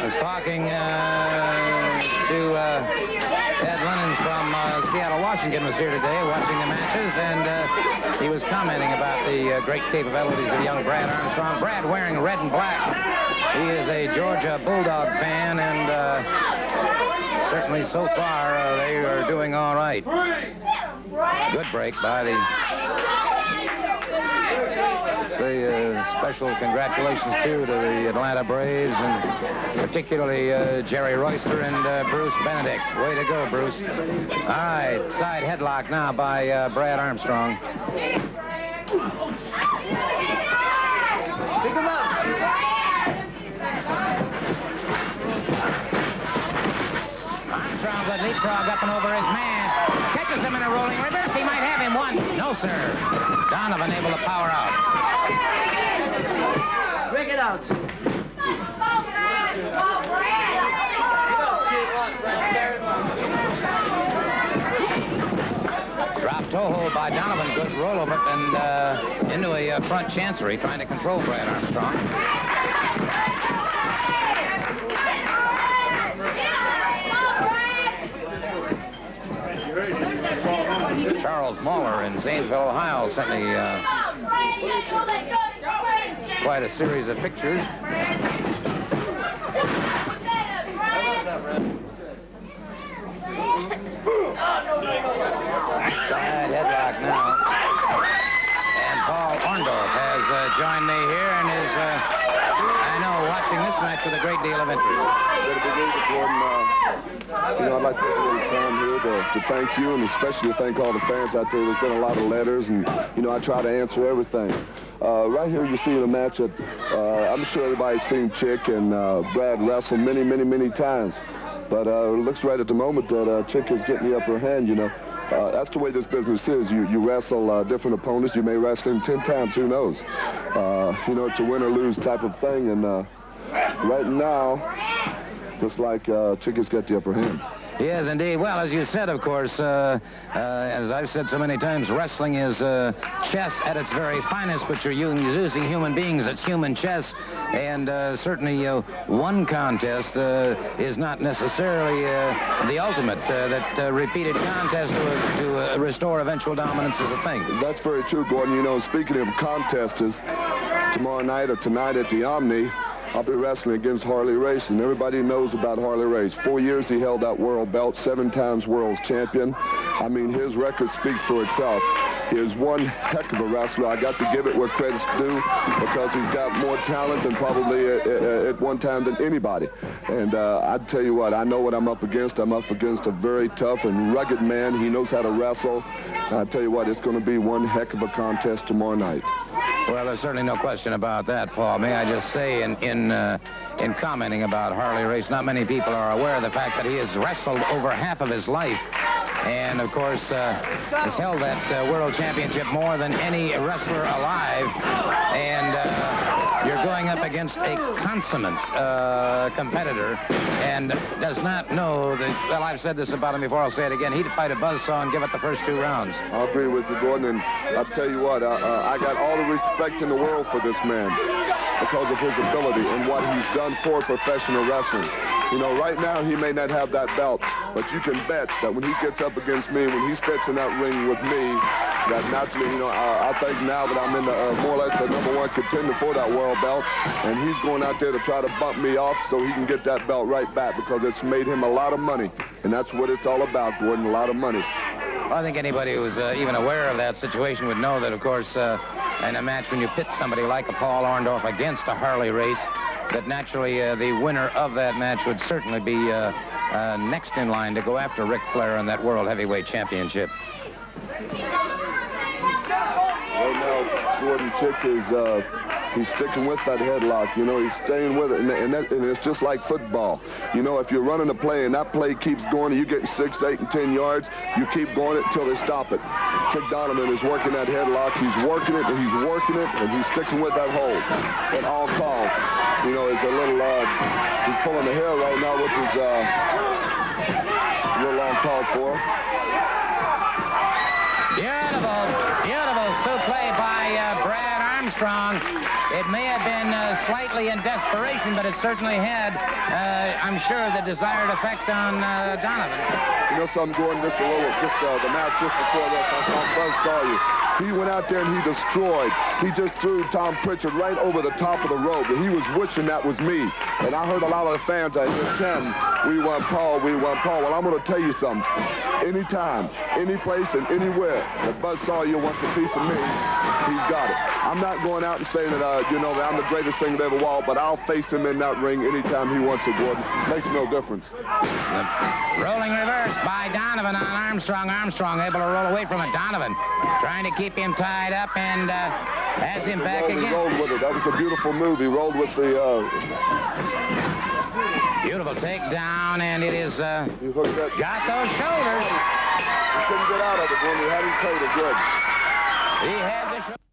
was talking to Ed Lennons from Seattle, Washington, was here today watching the matches, and he was commenting about the great capabilities of young Brad Armstrong. Brad wearing red and black. He is a Georgia Bulldog fan, and certainly so far they are doing all right. Good break by the... Say special congratulations, too, to the Atlanta Braves, and particularly Jerry Royster and Bruce Benedict. Way to go, Bruce. All right, side headlock now by Brad Armstrong. Pick him up. Armstrong would leapfrog up and over his man. Catches him in a rolling reverse. He might have him one. No, sir. Donovan able to power out. Break it out. Drop toe hold by Donovan. Good rollover and into a front chancery, trying to control Brad Armstrong. Charles Mahler in Zanesville, Ohio, sent me quite a series of pictures. Side headlock now. And Paul Orndorff has joined me here and is, I know, watching this match with a great deal of interest. You know, I'd like to take a little time here to thank you, and especially to thank all the fans out there. There's been a lot of letters, and, you know, I try to answer everything. Right here you're seeing a match that I'm sure everybody's seen Chick and Brad wrestle many, many, many times. But it looks right at the moment that Chick is getting the upper hand, you know. That's the way this business is. You wrestle different opponents. You may wrestle him 10 times, who knows. You know, it's a win or lose type of thing, and right now, looks like Chick has got the upper hand. Yes, indeed. Well, as you said, of course, as I've said so many times, wrestling is chess at its very finest, but you're using human beings. It's human chess, and certainly one contest is not necessarily the ultimate. That repeated contest to restore eventual dominance is a thing. That's very true, Gordon. You know, speaking of contests, tomorrow night or tonight at the Omni, I'll be wrestling against Harley Race, and everybody knows about Harley Race. 4 years he held that world belt, 7 times world's champion. I mean, his record speaks for itself. He is one heck of a wrestler. I got to give it where credit's due, because he's got more talent than probably at one time than anybody. And I'd tell you what, I know what I'm up against. I'm up against a very tough and rugged man. He knows how to wrestle. I tell you what, it's going to be one heck of a contest tomorrow night. Well, there's certainly no question about that, Paul. May I just say, in commenting about Harley Race, not many people are aware of the fact that he has wrestled over half of his life. And, of course, has held that world championship more than any wrestler alive. And you're going up against a consummate competitor and does not know that, well, I've said this about him before, I'll say it again, he'd fight a buzzsaw and give it the first 2 rounds. I agree with you, Gordon, and I'll tell you what, I got all the respect in the world for this man because of his ability and what he's done for professional wrestling. You know, right now he may not have that belt, but you can bet that when he gets up against me, when he steps in that ring with me, that naturally, you know, I think now that I'm in the, more or less the #1 contender for that world belt, and he's going out there to try to bump me off so he can get that belt right back, because it's made him a lot of money, and that's what it's all about, Gordon, a lot of money. I think anybody who's even aware of that situation would know that, of course, in a match when you pit somebody like a Paul Orndorff against a Harley Race, that naturally the winner of that match would certainly be next in line to go after Ric Flair in that World Heavyweight Championship. Right now, Gordon, Chick is he's sticking with that headlock. You know, he's staying with it, and it's just like football. You know, if you're running a play and that play keeps going and you get 6, 8, and 10 yards, you keep going it until they stop it. Chick Donovan is working that headlock. He's working it, and he's working it, and he's sticking with that hold at all calls. You know, it's a little, he's pulling the hair right now, which is a little uncalled for. Beautiful, beautiful suplex by Brad Armstrong. It may have been slightly in desperation, but it certainly had, I'm sure, the desired effect on Donovan. You know something, Gordon, just the match just before that, Tom Buzz saw you. He went out there and he destroyed. He just threw Tom Pritchard right over the top of the rope, and he was wishing that was me. And I heard a lot of the fans at his 10, we want Paul, we want Paul. Well, I'm going to tell you something. Anytime, any place, and anywhere that Buzz Sawyer wants a piece of me, he's got it. I'm not going out and saying that, you know, that I'm the greatest thing that ever walked, but I'll face him in that ring anytime he wants it, Gordon. Makes no difference. Rolling reverse by Donovan on Armstrong. Armstrong able to roll away from it. Donovan trying to keep him tied up and has him back again. He rolled with it. That was a beautiful move. He rolled with the... Beautiful takedown, and it is got those shoulders. He couldn't get out of it when he had him coated good. He had the